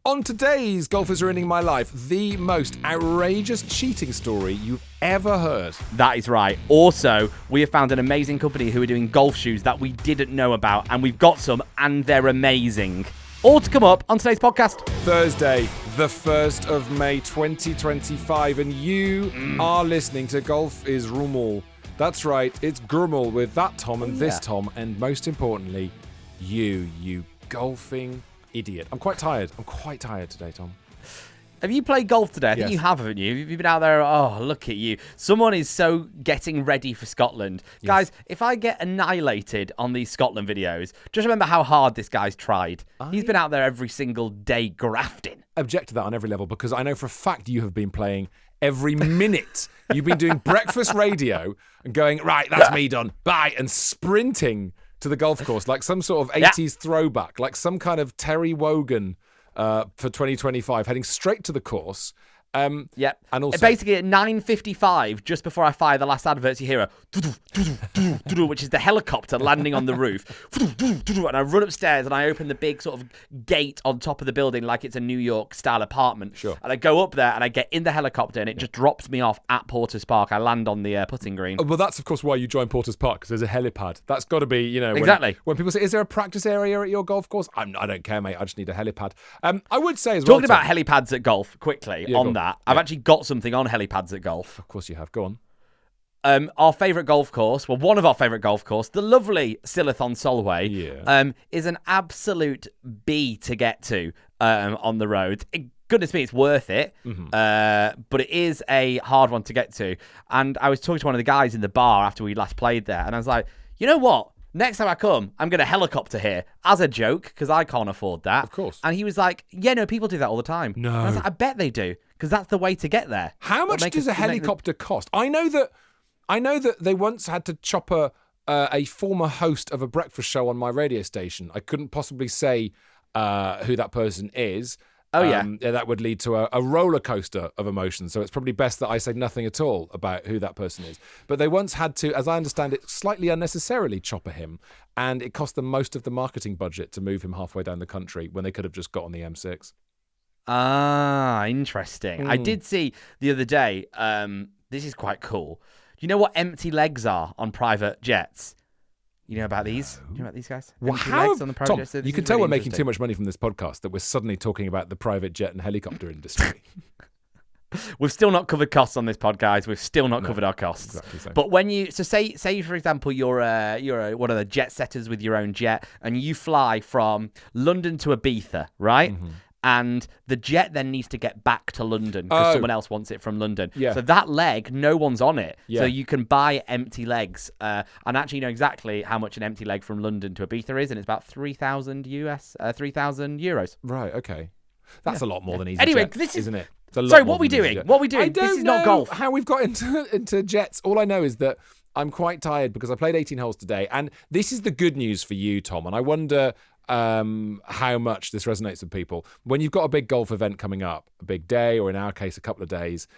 On today's Golf is Ruining My Life, the most outrageous cheating story you've ever heard. That is right. Also, we have found an amazing company who are doing golf shoes that we didn't know about, and we've got some, and they're amazing. All to come up on today's podcast. Thursday, the 1st of May 2025, and you are listening to Golf is Rumal. That's right, it's Grumel with that Tom and this Tom, and most importantly, you golfing idiot. I'm quite tired today, Tom. Have you played golf today? I think Yes. you have, haven't you? You've been out there. Oh, look at you. Someone is so getting ready for Scotland. Yes. Guys, if I get annihilated on these Scotland videos, just remember how hard this guy's tried. He's been out there every single day grafting. Object to that on every level, because I know for a fact you have been playing every minute. You've been doing breakfast radio and going, right, that's me done, bye, and sprinting to the golf course like some sort of 80s throwback, like some kind of Terry Wogan for 2025, heading straight to the course. Yep. And also, basically at 9:55, just before I fire the last advert, you hear a which is the helicopter landing on the roof. And I run upstairs and I open the big sort of gate on top of the building like it's a New York style apartment. Sure. And I go up there and I get in the helicopter and it just drops me off at Porter's Park. I land on the putting green. well, that's of course why you join Porter's Park, because there's a helipad. That's got to be, Exactly. When people say, "Is there a practice area at your golf course?" I don't care, mate. I just need a helipad. I would say as well. Talking about helipads at golf, quickly on that. I've actually got something on helipads at golf. Of course you have. Go on. Our favourite golf course, well, one of our favourite golf course, the lovely Silithon Solway, is an absolute B to get to on the road. Goodness me, it's worth it, but it is a hard one to get to. And I was talking to one of the guys in the bar after we last played there, and I was like, you know what? Next time I come, I'm going to helicopter here as a joke, because I can't afford that. Of course. And he was like, yeah, no, people do that all the time. No. And I was like, I bet they do, because that's the way to get there. How much does a helicopter cost? I know that they once had to chop a former host of a breakfast show on my radio station. I couldn't possibly say who that person is. Oh, yeah. That would lead to a roller coaster of emotions. So it's probably best that I say nothing at all about who that person is. But they once had to, as I understand it, slightly unnecessarily chopper him. And it cost them most of the marketing budget to move him halfway down the country when they could have just got on the M6. Ah, interesting. I did see the other day, this is quite cool. Do you know what empty legs are on private jets? You know about these? You know about these guys? Well, empty legs on the private Tom, jets. you can tell we're making too much money from this podcast that we're suddenly talking about the private jet and helicopter industry. We've still not covered costs on this pod, guys. We've still not covered our costs. Exactly so. But when you say for example you're one of the jet setters with your own jet and you fly from London to Ibiza, right? Mm-hmm. And the jet then needs to get back to London because someone else wants it from London. Yeah. So that leg, no one's on it. Yeah. So you can buy empty legs. And actually, you know exactly how much an empty leg from London to Ibiza is, and it's about 3,000 euros. Right. Okay. That's a lot more than EasyJet. Anyway, this isn't it? Sorry, what are we doing? What are we doing? I don't this is know not golf. how we've got into jets. All I know is that I'm quite tired because I played 18 holes today, and this is the good news for you, Tom. And I wonder how much this resonates with people. When you've got a big golf event coming up, a big day, or in our case, a couple of days,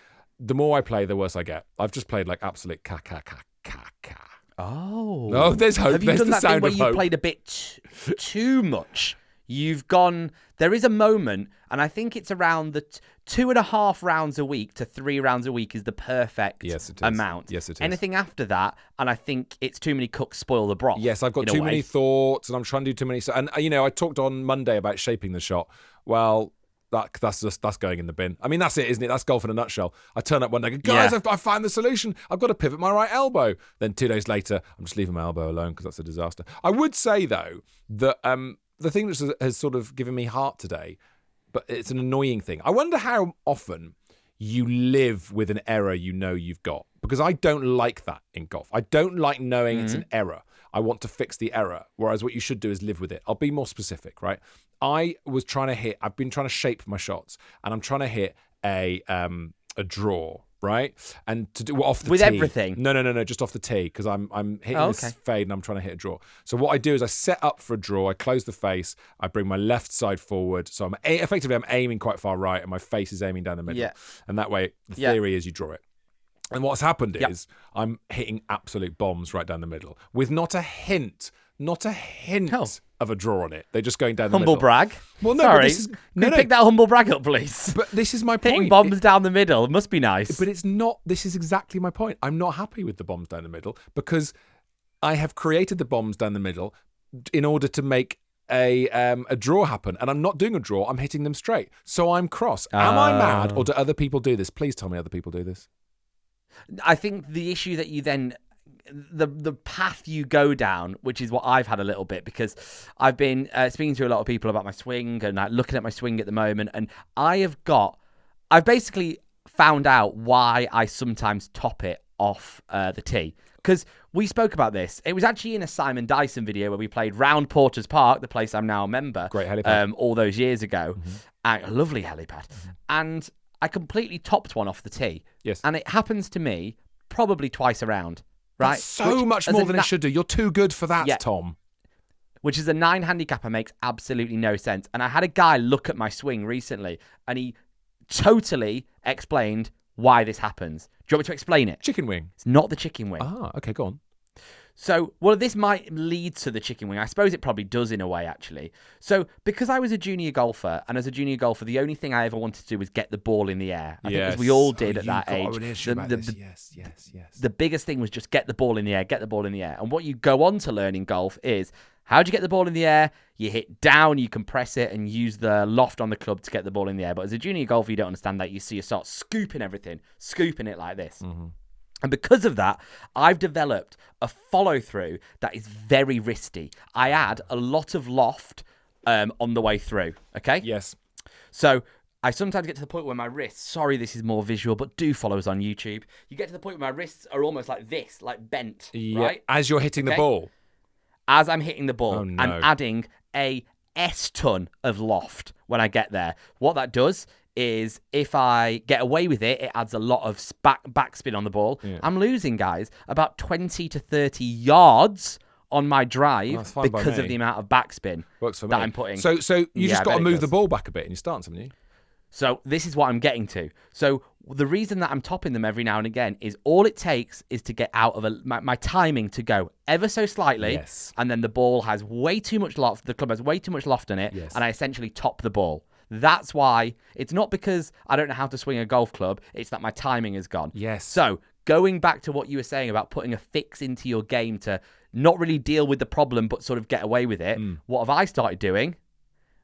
the more I play, the worse I get. I've just played like absolute ka-ka-ka-ka-ka. Oh, there's hope. Have you there's done the that sound thing where of you hope. played a bit too much? You've gone. There is a moment, and I think it's around the 2.5 rounds a week to 3 rounds a week is the perfect amount. Yes, it is. Anything after that, and I think it's too many cooks spoil the broth. Yes, I've got too many thoughts, and I'm trying to do too many. And I talked on Monday about shaping the shot. Well, that's going in the bin. I mean, that's it, isn't it? That's golf in a nutshell. I turn up one day, guys, I found the solution. I've got to pivot my right elbow. Then 2 days later, I'm just leaving my elbow alone because that's a disaster. I would say though that the thing that has sort of given me heart today, but it's an annoying thing. I wonder how often you live with an error you've got, because I don't like that in golf. I don't like knowing it's an error. I want to fix the error, whereas what you should do is live with it. I'll be more specific, right? I've been trying to shape my shots, and I'm trying to hit a draw, right? And to do off the with tee. everything. No, just off the tee, because I'm hitting this fade and I'm trying to hit a draw. So what I do is I set up for a draw. I close the face. I bring my left side forward. So I'm aiming quite far right, and my face is aiming down the middle. Yeah. And that way, the theory is you draw it. And what's happened is I'm hitting absolute bombs right down the middle with not a hint not a hint Oh. of a draw on it. They're just going down the Humble middle. brag. Well, no, Sorry. but this is Can you pick that humble brag up, please? But this is my Hitting point. bombs down the middle. It must be nice. But it's not. This is exactly my point. I'm not happy with the bombs down the middle because I have created the bombs down the middle in order to make a draw happen, and I'm not doing a draw. I'm hitting them straight, so I'm cross. Am I mad, or do other people do this? Please tell me other people do this. I think the issue that you then, the path you go down, which is what I've had a little bit, because I've been speaking to a lot of people about my swing and like, looking at my swing at the moment, and I've basically found out why I sometimes top it off the tee. Because we spoke about this. It was actually in a Simon Dyson video where we played round Porter's Park, the place I'm now a member. Great helipad. All those years ago. A lovely helipad. And I completely topped one off the tee. Yes. And it happens to me probably twice a round. Right? That's so much more than it should do. You're too good for that, Tom. Which is a 9 handicapper, makes absolutely no sense. And I had a guy look at my swing recently, and he totally explained why this happens. Do you want me to explain it? Chicken wing. It's not the chicken wing. Ah, okay, go on. So, well, this might lead to the chicken wing. I suppose it probably does in a way, actually. So, because I was a junior golfer, and as a junior golfer, the only thing I ever wanted to do was get the ball in the air. I think as we all did at that age. Yes. The biggest thing was just get the ball in the air, get the ball in the air. And what you go on to learn in golf is, how do you get the ball in the air? You hit down, you compress it, and use the loft on the club to get the ball in the air. But as a junior golfer, you don't understand that. You start scooping everything, scooping it like this. Mm-hmm. And because of that, I've developed a follow-through that is very wristy. I add a lot of loft on the way through, okay? Yes. So I sometimes get to the point where my wrists, sorry this is more visual, but do follow us on YouTube. You get to the point where my wrists are almost like this, like bent, right? As you're hitting the ball. As I'm hitting the ball no. and adding a S-ton of loft when I get there. What that does is if I get away with it, it adds a lot of backspin on the ball. Yeah. I'm losing, guys, about 20 to 30 yards on my drive because of the amount of backspin that I'm putting. So you just got to move the ball back a bit in your stance, haven't you? So this is what I'm getting to. So the reason that I'm topping them every now and again is all it takes is to get out of my timing to go ever so slightly, and then the ball has way too much loft. The club has way too much loft in it, and I essentially top the ball. That's why it's not because I don't know how to swing a golf club. It's that my timing is gone. Yes. So going back to what you were saying about putting a fix into your game to not really deal with the problem, but sort of get away with it. What have I started doing?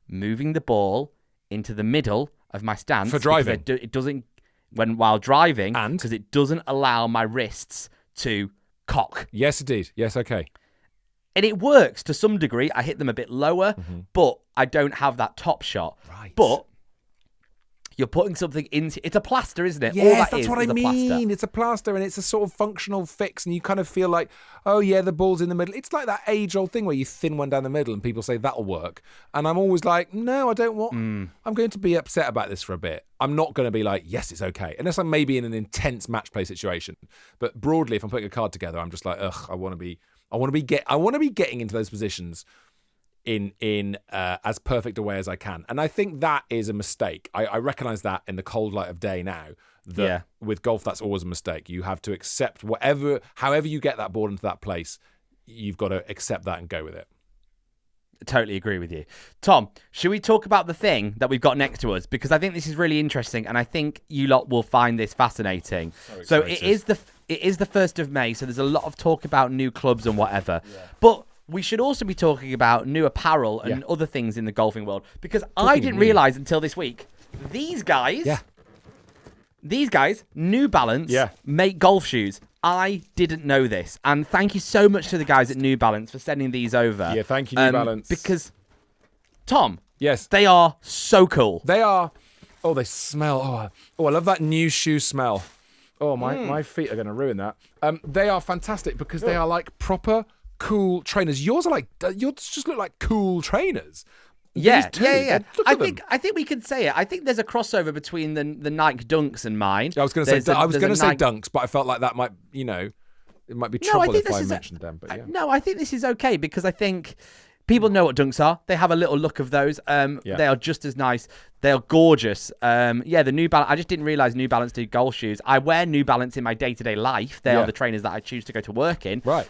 Moving the ball into the middle of my stance for driving. It doesn't while driving, and because it doesn't allow my wrists to cock. Yes, indeed. Yes, okay. And it works to some degree. I hit them a bit lower, but I don't have that top shot. Right. But you're putting something into... It's a plaster, isn't it? Yes, that's what I mean. It's a plaster, and it's a sort of functional fix, and you kind of feel like, oh, yeah, the ball's in the middle. It's like that age-old thing where you thin one down the middle, and people say, that'll work. And I'm always like, no, I don't want... I'm going to be upset about this for a bit. I'm not going to be like, yes, it's okay. Unless I'm maybe in an intense match play situation. But broadly, if I'm putting a card together, I'm just like, ugh, I want to be getting into those positions in as perfect a way as I can. And I think that is a mistake. I recognize that in the cold light of day now, that with golf, that's always a mistake. You have to accept however you get that ball into that place, you've got to accept that and go with it. I totally agree with you. Tom, should we talk about the thing that we've got next to us? Because I think this is really interesting, and I think you lot will find this fascinating. So it is the 1st of May, so there's a lot of talk about new clubs and whatever. Yeah. But we should also be talking about new apparel and other things in the golfing world, because I didn't realize until this week, these guys, New Balance, make golf shoes. I didn't know this. And thank you so much to the guys at New Balance for sending these over. Yeah, thank you, New Balance. Because, Tom, yes, they are so cool. They are. Oh, they smell. Oh, I love that new shoe smell. Oh, my feet are going to ruin that. They are fantastic because they are like proper cool trainers. Yours just look like cool trainers. Yeah. I think we could say it. I think there's a crossover between the Nike Dunks and mine. I was going to say Dunks, but I felt like that might, it might be trouble if I mentioned them. But yeah. No, I think this is okay because I think People know what Dunks are. They have a little look of those. They are just as nice. They are gorgeous. The New Balance. I just didn't realize New Balance did golf shoes. I wear New Balance in my day-to-day life. They are the trainers that I choose to go to work in. Right.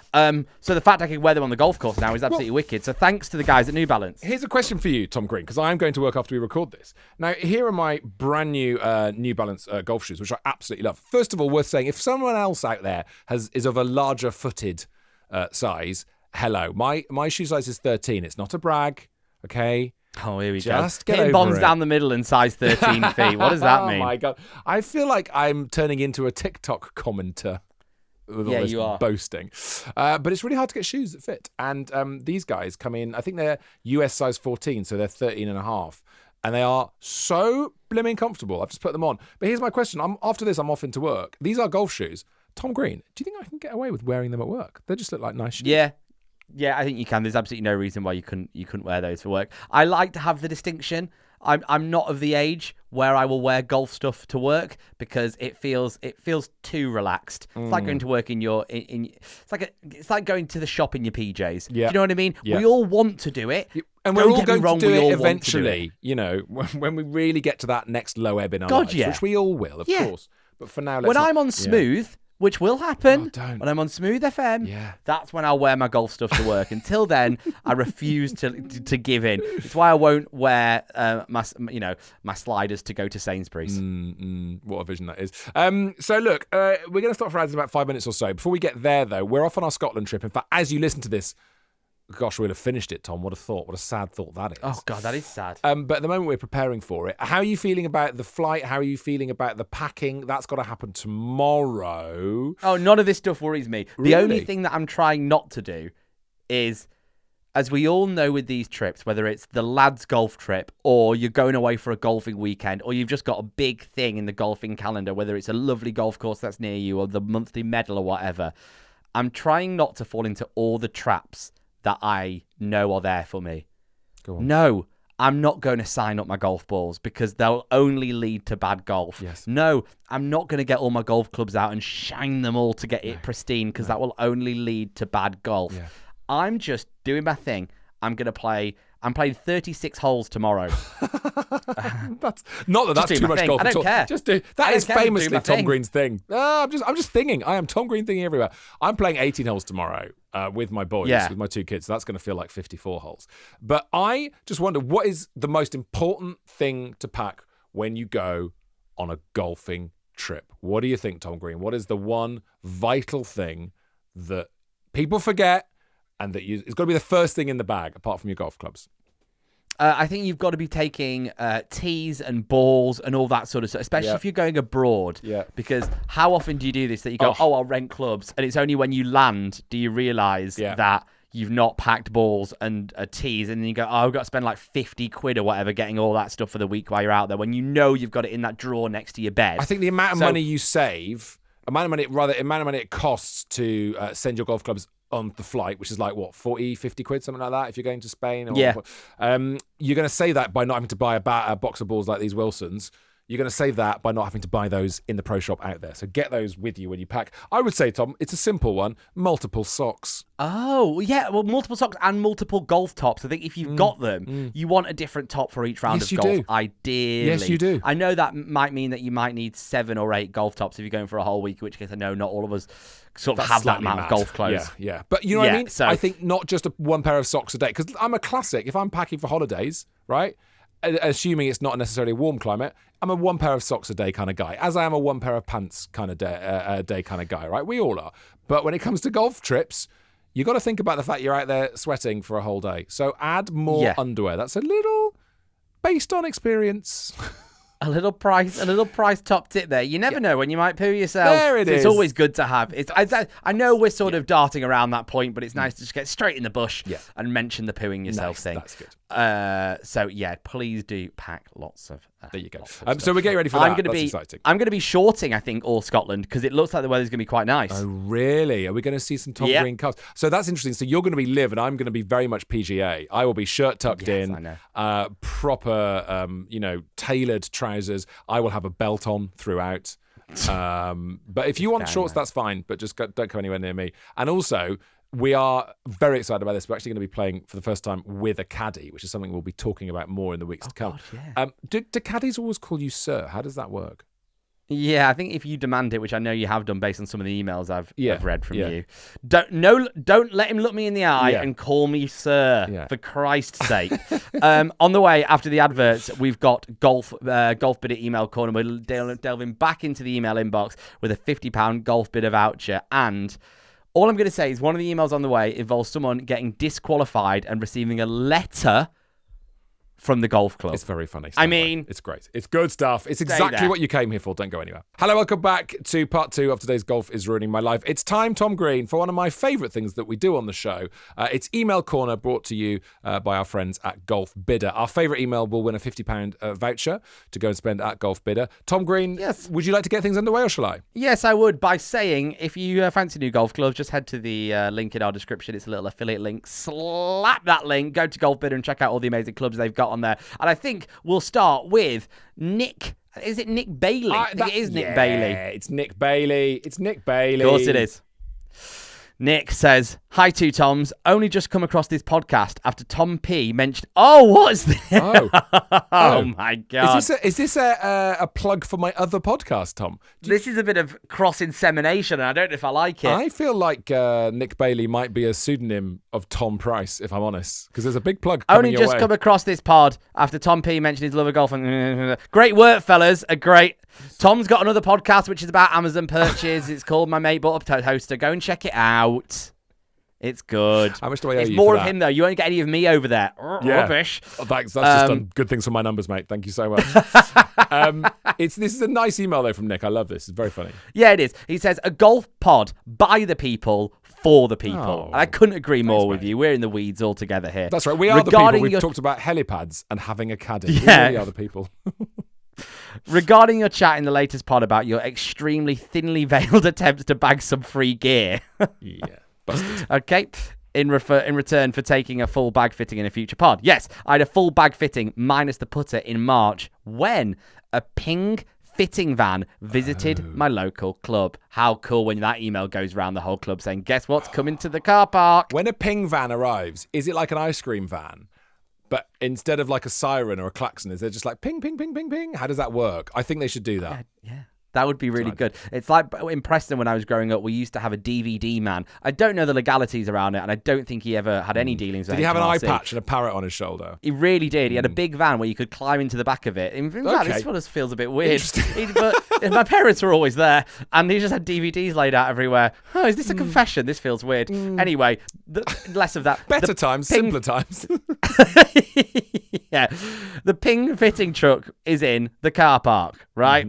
So the fact I can wear them on the golf course now is absolutely wicked. So thanks to the guys at New Balance. Here's a question for you, Tom Green, because I'm going to work after we record this. Now, here are my brand new New Balance golf shoes, which I absolutely love. First of all, worth saying, if someone else out there is of a larger footed size, hello. My shoe size is 13. It's not a brag, okay? Oh, here we Just go. get Hitting over bombs it. down the middle in size 13 feet. What does that mean? Oh, my God. I feel like I'm turning into a TikTok commenter with all this you are. boasting. But it's really hard to get shoes that fit. And these guys come in, I think they're US size 14, so they're 13 and a half. And they are so blimmin' comfortable. I've just put them on. But here's my question. After this, I'm off into work. These are golf shoes. Tom Green, do you think I can get away with wearing them at work? They just look like nice shoes. Yeah, I think you can. There's absolutely no reason why you couldn't wear those for work. I like to have the distinction. I'm not of the age where I will wear golf stuff to work because it feels too relaxed. It's like going to work in your it's like going to the shop in your PJs. Do you know what I mean? Yeah. We all want to do it. And we're all going to do it eventually, you know, when we really get to that next low ebb in our lives, which we all will, of course. But for now, when I'm on Smooth, which will happen when I'm on Smooth FM, that's when I'll wear my golf stuff to work. Until then, I refuse to give in. It's why I won't wear my sliders to go to Sainsbury's. What a vision that is. So look, we're going to stop for ads in about 5 minutes or so. Before we get there, though, we're off on our Scotland trip. In fact, as you listen to this, gosh, we'll have finished it, Tom. What a thought. What a sad thought that is. Oh, God, that is sad. But at the moment, we're preparing for it. How are you feeling about the flight? How are you feeling about the packing? That's got to happen tomorrow. Oh, none of this stuff worries me. Really? The only thing that I'm trying not to do is, as we all know with these trips, whether it's the lads' golf trip or you're going away for a golfing weekend or you've just got a big thing in the golfing calendar, whether it's a lovely golf course that's near you or the monthly medal or whatever, I'm trying not to fall into all the traps that I know are there for me. Go on. No, I'm not going to sign up my golf balls because they'll only lead to bad golf. Yes. No, I'm not going to get all my golf clubs out and shine them all to get it pristine because that will only lead to bad golf. Yeah. I'm just doing my thing. I'm playing 36 holes tomorrow. That's too much golf I don't at all. care. That is famously Tom thing. Green's thing. I'm just thinking. I am Tom Green thinking everywhere. I'm playing 18 holes tomorrow with my boys, with my two kids. So that's going to feel like 54 holes. But I just wonder, what is the most important thing to pack when you go on a golfing trip? What do you think, Tom Green? What is the one vital thing that people forget and that it's got to be the first thing in the bag apart from your golf clubs? I think you've got to be taking tees and balls and all that sort of stuff, especially if you're going abroad. Yeah. Because how often do you do this that you go, I'll rent clubs, and it's only when you land do you realise that you've not packed balls and tees, and then you go, I've got to spend like 50 quid or whatever getting all that stuff for the week while you're out there when you know you've got it in that drawer next to your bed. I think the amount of money you save, amount of money it costs to send your golf clubs on the flight, which is like, what, 40, 50 quid, something like that, if you're going to Spain? Or, you're going to save that by not having to buy a box of balls like these Wilsons. You're going to save that by not having to buy those in the pro shop out there. So get those with you when you pack. I would say, Tom, it's a simple one. Multiple socks. Oh, yeah. Well, multiple socks and multiple golf tops. I think if you've got them, you want a different top for each round of golf, ideally. Yes, you do. I know that might mean that you might need 7 or 8 golf tops if you're going for a whole week, in which case I know not all of us sort of have that amount of golf clothes. Yeah. But you know what I mean? So I think not just one pair of socks a day, because I'm a classic. If I'm packing for holidays, right, assuming it's not necessarily a warm climate, I'm a one pair of socks a day kind of guy, as I am a one pair of pants kind of day kind of guy, right? We all are. But when it comes to golf trips, you got to think about the fact you're out there sweating for a whole day. So add more underwear. That's a little based on experience. A little price top tip there. You never know when you might poo yourself. There it is. It's always good to have. I know we're sort of darting around that point, but it's nice to just get straight in the bush and mention the pooing yourself thing. That's good. So yeah, please do pack lots of. There you go. So we're getting ready for that. That's exciting. I'm going to be shorting, I think, all Scotland because it looks like the weather's going to be quite nice. Oh, really? Are we going to see some Tom Green cars? So that's interesting. So you're going to be live, and I'm going to be very much PGA. I will be shirt tucked in, I know. Proper, tailored trousers. I will have a belt on throughout. But if you want shorts, that's fine. But just don't come anywhere near me. And also, we are very excited about this. We're actually going to be playing for the first time with a caddy, which is something we'll be talking about more in the weeks to come. God, yeah. Do caddies always call you sir? How does that work? Yeah, I think if you demand it, which I know you have done based on some of the emails I've read from you, don't let him look me in the eye and call me sir, for Christ's sake. On the way after the adverts, we've got golf bidder email corner. We're delving back into the email inbox with a £50 golf bidder voucher. And all I'm going to say is one of the emails on the way involves someone getting disqualified and receiving a letter from the golf club. It's very funny. I mean, it's great. It's good stuff. It's exactly what you came here for. Don't go anywhere. Hello, welcome back to part 2 of today's Golf is Ruining My Life. It's time, Tom Green, for one of my favourite things that we do on the show. It's Email Corner, brought to you by our friends at Golf Bidder. Our favourite email will win a £50 voucher to go and spend at Golf Bidder. Tom Green, yes. Would you like to get things underway, or shall I? Yes, I would, by saying, if you fancy new golf clubs, just head to the link in our description. It's a little affiliate link. Slap that link, go to Golf Bidder and check out all the amazing clubs they've got on there. And I think we'll start with Nick. Is it Nick Bailey? I think it is Nick Bailey. It's Nick Bailey. It's Nick Bailey. Of course it is. Nick says, "Hi, two Toms. Only just come across this podcast after Tom P mentioned." Oh, what is this? Oh my God! Is this a plug for my other podcast, Tom? This is a bit of cross insemination, and I don't know if I like it. I feel like Nick Bailey might be a pseudonym of Tom Price, if I'm honest, because there's a big plug coming your way. Only just come across this pod after Tom P mentioned his love of golf. And great work, fellas. Great. Tom's got another podcast which is about Amazon purchase. It's called My Mate Bought a Toaster. Go and check it out. It's good. How much do I owe you? It's more for of that? him, though. You won't get any of me over there. Yeah. Rubbish. Oh, thanks. That's just done good things for my numbers, mate. Thank you so much. This is a nice email, though, from Nick. I love this. It's very funny. Yeah, it is. He says, a golf pod by the people for the people. Oh, and I couldn't agree more with mate. you. We're in the weeds all together here. That's right. We are the people. We've talked about helipads and having a caddy. Yeah. We really are the people. Regarding your chat in the latest pod about your extremely thinly veiled attempts to bag some free gear. Yeah. Busted. Okay. In return for taking a full bag fitting in a future pod. Yes, I had a full bag fitting minus the putter in March when a Ping fitting van visited my local club. How cool when that email goes around the whole club saying, guess what's coming to the car park? When a Ping van arrives, is it like an ice cream van? But instead of like a siren or a klaxon, is it just like ping, ping, ping, ping, ping? How does that work? I think they should do that. Yeah. That would be really good. It's like in Preston when I was growing up, we used to have a DVD man. I don't know the legalities around it, and I don't think he ever had any dealings with it. Did he have an eye patch and a parrot on his shoulder? He really did. He had a big van where you could climb into the back of it. In fact, this one feels a bit weird. But my parents were always there, and he just had DVDs laid out everywhere. Oh, is this a confession? This feels weird. Anyway, less of that. Better times, simpler times. Yeah. The Ping fitting truck is in the car park, right?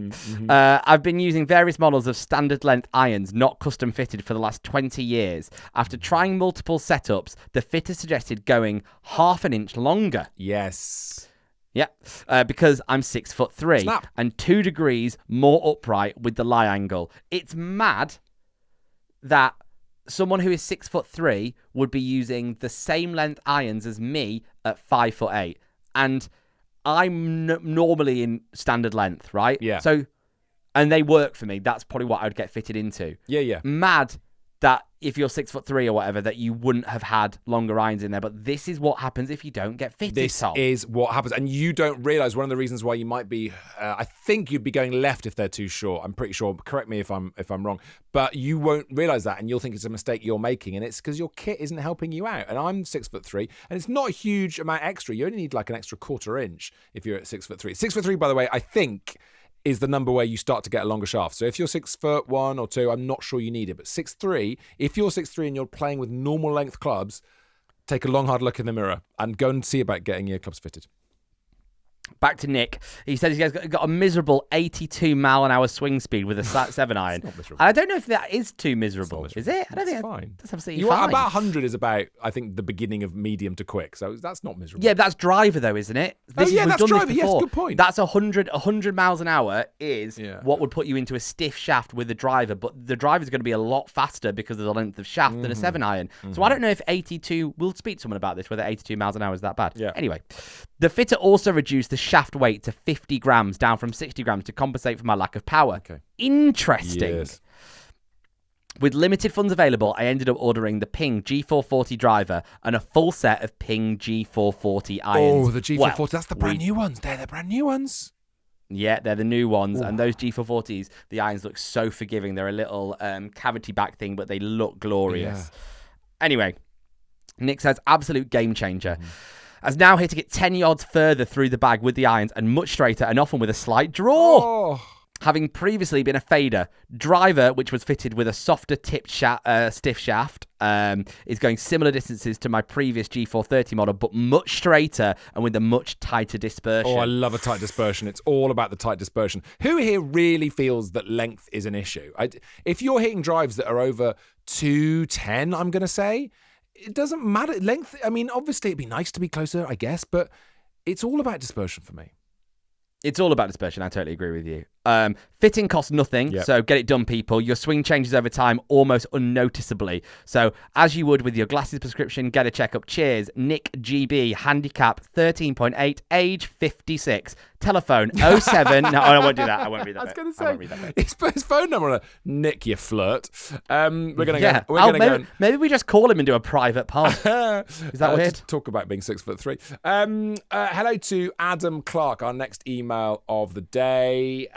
I've been using various models of standard length irons, not custom fitted, for the last 20 years. After trying multiple setups, the fitter suggested going half an inch longer. Yes. Yeah, because I'm 6'3" Snap. and 2 degrees more upright with the lie angle. It's mad that someone who is 6'3" would be using the same length irons as me at 5'8", and I'm normally in standard length, right? Yeah. So, and they work for me. That's probably what I'd get fitted into. Yeah. Mad that if you're 6'3" or whatever, that you wouldn't have had longer irons in there. But this is what happens if you don't get fitted. This Tom. is what happens. And you don't realise one of the reasons why you might be, I think you'd be going left if they're too short. I'm pretty sure. Correct me if I'm wrong. But you won't realise that, and you'll think it's a mistake you're making. And it's because your kit isn't helping you out. And I'm 6'3", and it's not a huge amount extra. You only need like an extra quarter inch if you're at 6'3". 6'3", by the way, I think is the number where you start to get a longer shaft. So if you're 6'1" or 2", I'm not sure you need it. But 6'3", if you're 6'3" and you're playing with normal length clubs, take a long, hard look in the mirror and go and see about getting your clubs fitted. Back to Nick. He says he's got a miserable 82 mile an hour swing speed with a 7 iron. Not miserable. And I don't know if that is too miserable. Is it? I don't think fine. That's absolutely fine. About 100 is about, I think, the beginning of medium to quick. So that's not miserable. Yeah, that's driver though, isn't it? That's driver. This Yes, good point. That's 100 miles an hour is what would put you into a stiff shaft with the driver, but the driver's going to be a lot faster because of the length of shaft than a 7 iron. So I don't know if 82. We'll speak to someone about this, whether 82 miles an hour is that bad. Yeah. Anyway, the fitter also reduced the shaft weight to 50 grams, down from 60 grams, to compensate for my lack of power. Okay. Interesting. Yes. With limited funds available, I ended up ordering the Ping G440 driver and a full set of Ping G440 irons. Oh, the G440. That's the brand new ones. They're the brand new ones. Yeah, they're the new ones. Ooh. And those G440s, the irons look so forgiving. They're a little cavity back thing, but they look glorious. Yeah. Anyway, Nick says, absolute game changer. As now hitting it 10 yards further through the bag with the irons and much straighter and often with a slight draw. Oh. Having previously been a fader, driver, which was fitted with a softer tipped stiff shaft, is going similar distances to my previous G430 model, but much straighter and with a much tighter dispersion. Oh, I love a tight dispersion. It's all about the tight dispersion. Who here really feels that length is an issue? If you're hitting drives that are over 210, I'm going to say, it doesn't matter. Length, I mean, obviously it'd be nice to be closer, I guess, but it's all about dispersion for me. It's all about dispersion. I totally agree with you. Fitting costs nothing, so get it done, people. Your swing changes over time almost unnoticeably. So as you would with your glasses prescription, get a checkup. Cheers. Nick GB, handicap 13.8, age 56. Telephone 07. No, I won't do that. I won't read that. I was going to say, his phone number on it. Nick, you flirt. We're going to go. Maybe we just call him and do a private pod. Is that weird? Just talk about being 6'3". Hello to Adam Clark, our next email of the day.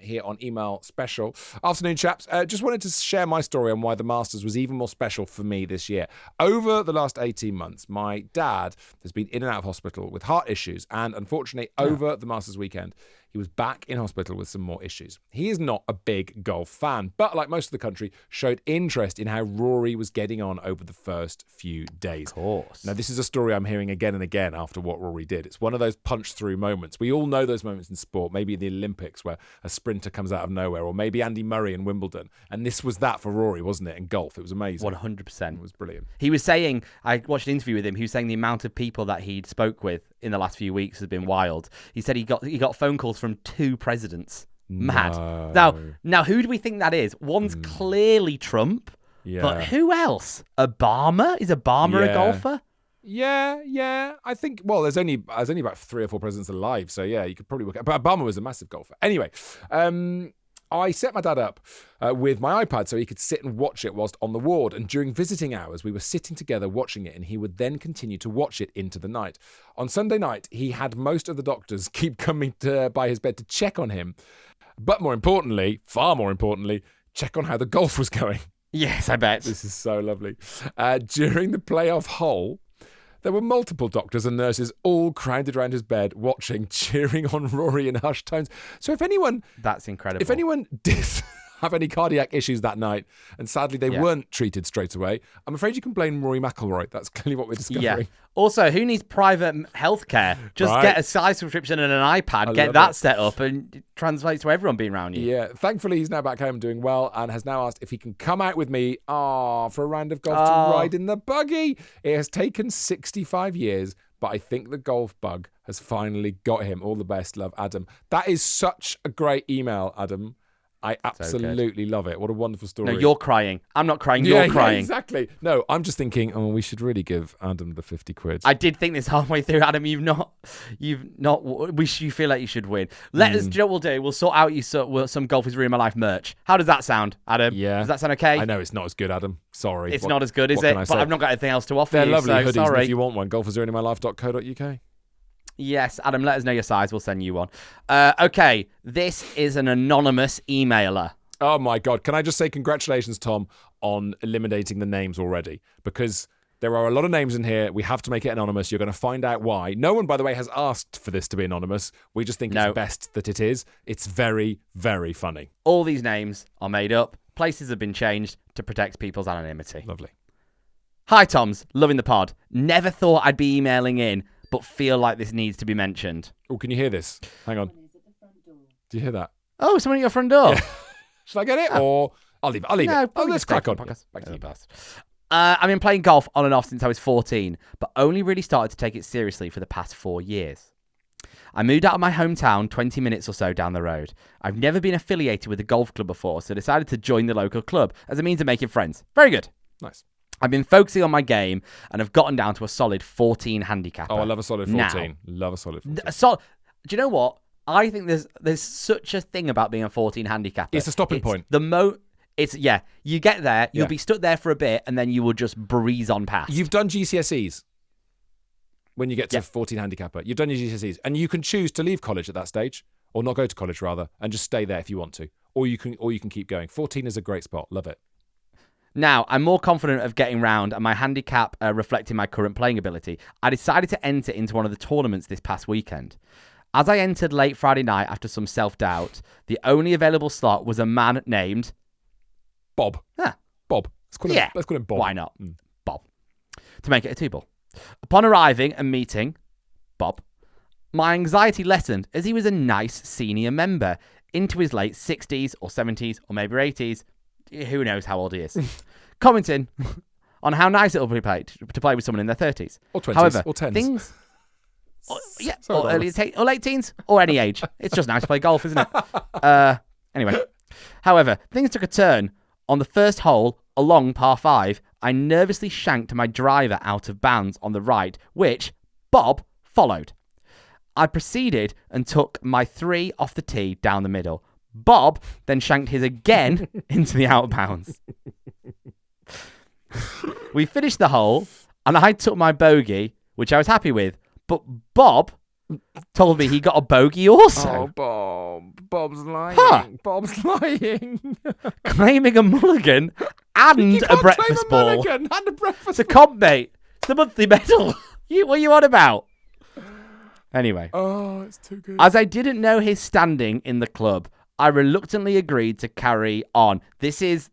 Here on email special. Afternoon, chaps. Just wanted to share my story on why the Masters was even more special for me this year. Over the last 18 months, my dad has been in and out of hospital with heart issues, and unfortunately, over the Masters weekend, he was back in hospital with some more issues. He is not a big golf fan, but like most of the country, showed interest in how Rory was getting on over the first few days. Of course. Now, this is a story I'm hearing again and again after what Rory did. It's one of those punch-through moments. We all know those moments in sport, maybe in the Olympics where a sprinter comes out of nowhere, or maybe Andy Murray in Wimbledon. And this was that for Rory, wasn't it, in golf? It was amazing. 100%. It was brilliant. He was saying, I watched an interview with him, he was saying the amount of people that he'd spoke with in the last few weeks has been wild. He said he got phone calls from 2 presidents. Mad. No. Now, who do we think that is? One's clearly Trump, but who else? Obama? Is Obama a golfer? Yeah. I think, well, there's only about 3 or 4 presidents alive, so yeah, you could probably work out. But Obama was a massive golfer. Anyway, I set my dad up with my iPad so he could sit and watch it whilst on the ward. And during visiting hours, we were sitting together watching it, and he would then continue to watch it into the night. On Sunday night, he had most of the doctors keep coming by his bed to check on him. But more importantly, far more importantly, check on how the golf was going. Yes, I bet. This is so lovely. During the playoff hole, there were multiple doctors and nurses all crowded around his bed, watching, cheering on Rory in hushed tones. So if anyone... That's incredible. If anyone did have any cardiac issues that night, and sadly they weren't treated straight away, I'm afraid you can blame Rory Mcilroy. That's clearly what we're discovering. Yeah. Also, who needs private healthcare? Just get a size subscription and an iPad, get that set up, and it translates to everyone being around you. Yeah. Thankfully, he's now back home doing well and has now asked if he can come out with me for a round of golf to ride in the buggy. It has taken 65 years, but I think the golf bug has finally got him. All the best. Love, Adam. That is such a great email, Adam. I absolutely love it. What a wonderful story. No, you're crying. I'm not crying. You're crying. Yeah, exactly. No, I'm just thinking, we should really give Adam the 50 quid. I did think this halfway through, Adam. You feel like you should win. Let us, do you know what we'll do? We'll sort out some Golf is Ruining My Life merch. How does that sound, Adam? Yeah. Does that sound okay? I know it's not as good, Adam. Sorry. It's not as good, is it? But I've not got anything else to offer They're you. lovely hoodies. Sorry. If you want one, golfisruiningmylife.co.uk. Yes, Adam, let us know your size. We'll send you one. Okay, this is an anonymous emailer. Oh, my God. Can I just say congratulations, Tom, on eliminating the names already? Because there are a lot of names in here. We have to make it anonymous. You're going to find out why. No one, by the way, has asked for this to be anonymous. We just think it's best that it is. It's very, very funny. All these names are made up. Places have been changed to protect people's anonymity. Lovely. Hi, Toms. Loving the pod. Never thought I'd be emailing in, but feel like this needs to be mentioned. Oh, can you hear this? Hang on. Do you hear that? Oh, someone at your front door. Yeah. Should I get it? Or I'll leave it. No, let's crack on. Back to you. I've been playing golf on and off since I was 14, but only really started to take it seriously for the past 4 years. I moved out of my hometown 20 minutes or so down the road. I've never been affiliated with a golf club before, so decided to join the local club as a means of making friends. Very good. Nice. I've been focusing on my game and have gotten down to a solid 14 handicapper. Oh, I love a solid 14. Love a solid 14. Do you know what? I think there's such a thing about being a 14 handicapper. It's a stopping point. You get there, you'll Yeah. be stuck there for a bit, and then you will just breeze on past. You've done GCSEs when you get to Yeah. 14 handicapper. You've done your GCSEs, and you can choose to leave college at that stage, or not go to college rather, and just stay there if you want to, or you can keep going. 14 is a great spot. Love it. Now, I'm more confident of getting round, and my handicap reflecting my current playing ability. I decided to enter into one of the tournaments this past weekend. As I entered late Friday night after some self-doubt, the only available slot was a man named Bob. Huh. Bob. Let's call him Bob. Why not? Bob. To make it a two-ball. Upon arriving and meeting Bob, my anxiety lessened as he was a nice senior member into his late 60s or 70s or maybe 80s. Who knows how old he is. Commenting on how nice it'll be to play with someone in their 30s. Or 20s. However, or 10s. things... Sorry, or late teens, or any age. It's just nice to play golf, isn't it? Anyway. However, things took a turn. On the first hole, along par 5, I nervously shanked my driver out of bounds on the right, which Bob followed. I proceeded and took my 3 off the tee down the middle. Bob then shanked his again into the out of bounds. We finished the hole, and I took my bogey, which I was happy with, but Bob told me he got a bogey also. Oh, Bob's lying. Huh. Bob's lying. Claiming a mulligan and You a can't breakfast claim a ball. mulligan and a breakfast It's a comp, mate. It's the monthly medal. What are you on about? Anyway, Oh, it's too good. as I didn't know his standing in the club, I reluctantly agreed to carry on. This is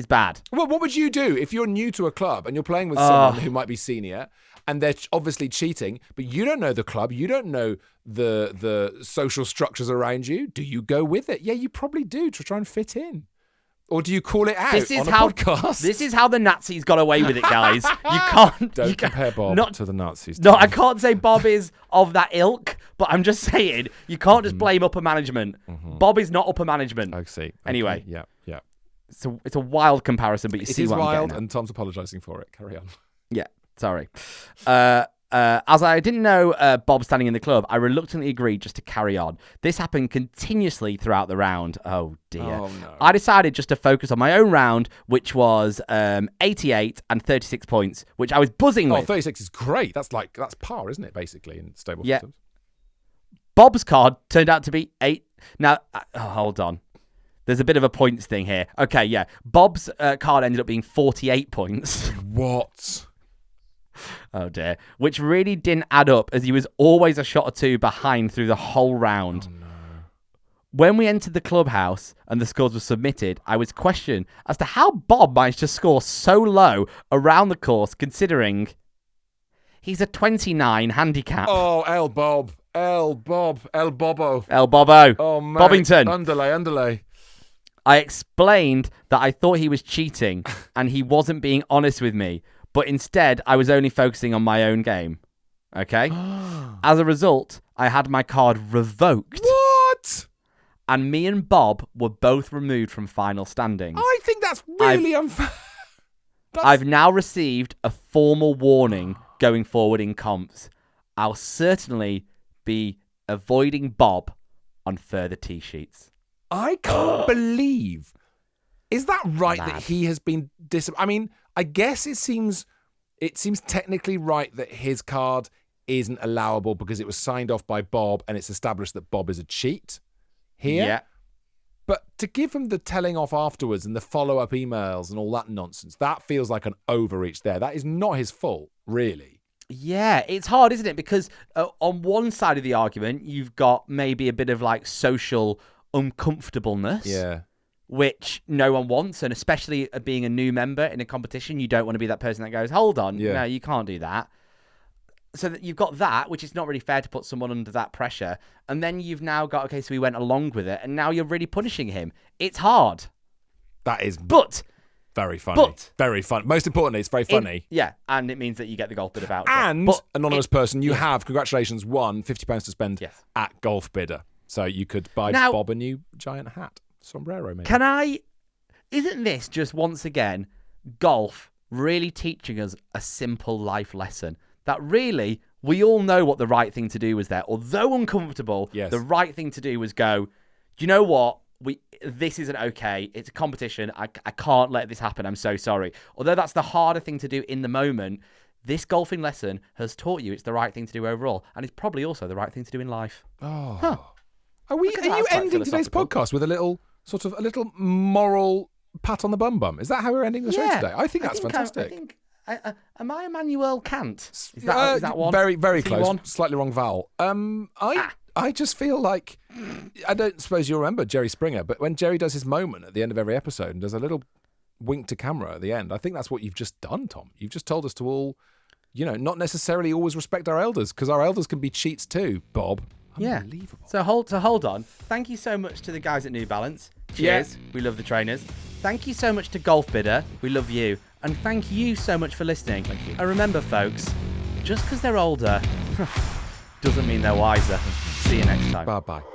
bad. Well, what would you do if you're new to a club and you're playing with someone who might be senior and they're obviously cheating, but you don't know the club, you don't know the social structures around you? Do you go with it? Yeah, you probably do to try and fit in. Or do you call it out This is on a how podcast? This is how the Nazis got away with it, guys. You can't Don't compare Bob to the Nazis. No, I can't say Bob is of that ilk, but I'm just saying you can't just blame upper management. Bob is not upper management. I see. Okay. Anyway. Yeah. It's a wild comparison, but you see It is what I'm wild, getting at. and Tom's apologising for it. Carry on. Yeah, sorry. As I didn't know Bob standing in the club, I reluctantly agreed just to carry on. This happened continuously throughout the round. Oh, dear. Oh, no. I decided just to focus on my own round, which was 88 and 36 points, which I was buzzing Oh, with. 36 is great. That's par, isn't it, basically, in stable Yeah. systems? Bob's card turned out to be 8. Now, hold on. There's a bit of a points thing here. Okay, yeah. Bob's card ended up being 48 points. What? Oh, dear. Which really didn't add up, as he was always a shot or two behind through the whole round. Oh, no. When we entered the clubhouse and the scores were submitted, I was questioned as to how Bob managed to score so low around the course, considering he's a 29 handicap. Oh, El Bob. El Bobo. El Bobo. Oh, mate. Bobbington. Underlay. I explained that I thought he was cheating and he wasn't being honest with me, but instead I was only focusing on my own game. Okay? As a result, I had my card revoked. What? And me and Bob were both removed from final standings. I think that's really unfair. I've now received a formal warning going forward in comps. I'll certainly be avoiding Bob on further tee sheets. I can't believe. Is that right Mad. that he has been I mean, I guess it seems technically right that his card isn't allowable because it was signed off by Bob and it's established that Bob is a cheat here. Yeah. But to give him the telling off afterwards and the follow-up emails and all that nonsense, that feels like an overreach there. That is not his fault, really. Yeah, it's hard, isn't it? Because on one side of the argument, you've got maybe a bit of like social uncomfortableness. Yeah. Which no one wants, and especially being a new member in a competition, you don't want to be that person that goes, hold on, no, you can't do that. So that you've got that, which is not really fair to put someone under that pressure. And then you've now got, okay, so we went along with it, and now you're really punishing him. It's hard. That is very funny. But very fun. Most importantly, it's very funny. Yeah, and it means that you get the golf bid about it. And But anonymous person, you have, congratulations, won £50 to spend Yes. at Golf Bidder. So you could buy Now- Bob a new giant hat. Sombrero, maybe. Isn't this just once again golf really teaching us a simple life lesson? That really, we all know what the right thing to do was there. Although uncomfortable, Yes. the right thing to do was go, do you know what? this isn't okay. It's a competition. I can't let this happen. I'm so sorry. Although that's the harder thing to do in the moment, this golfing lesson has taught you it's the right thing to do overall, and it's probably also the right thing to do in life. Oh. Huh. Are you ending today's podcast with a little moral pat on the bum? Is that how we're ending the show today? I think that's fantastic. Am I Emmanuel Kant? Is that one? Very, very Is he close. one? Slightly wrong vowel. I just feel like, I don't suppose you remember Jerry Springer, but when Jerry does his moment at the end of every episode and does a little wink to camera at the end, I think that's what you've just done, Tom. You've just told us to all, not necessarily always respect our elders, because our elders can be cheats too, Bob. Unbelievable. So hold on. Thank you so much to the guys at New Balance. Cheers. Yeah. We love the trainers. Thank you so much to Golf Bidder. We love you. And thank you so much for listening. Thank you. And remember, folks, just because they're older doesn't mean they're wiser. See you next time. Bye-bye.